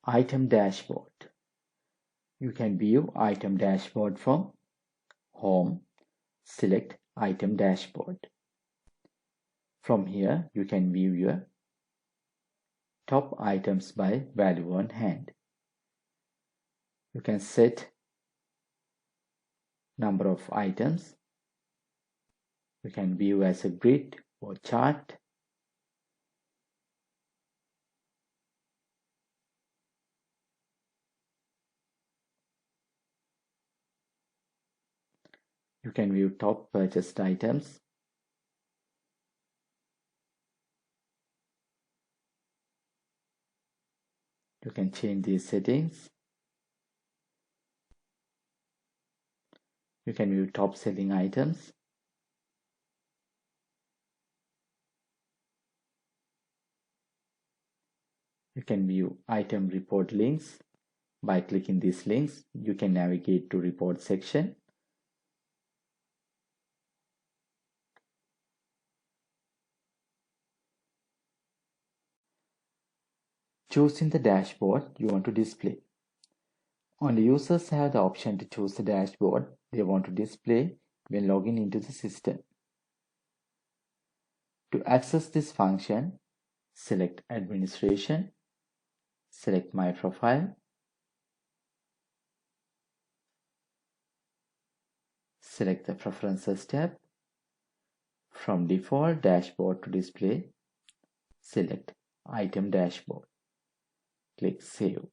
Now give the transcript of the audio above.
Item dashboard. You can view item dashboard from Home. Select item dashboard. From here, you can view your top items by value on hand. You can set number of items. You can view as a grid or chart. You can view top purchased items. You can change these settings. You can view top selling items. You can view item report links. By clicking these links, you can navigate to report section. Choosing the dashboard you want to display. Only users have the option to choose the dashboard they want to display when logging into the system. To access this function, select Administration, select My Profile, select the Preferences tab. From Default Dashboard to Display, select Item Dashboard. Click Save.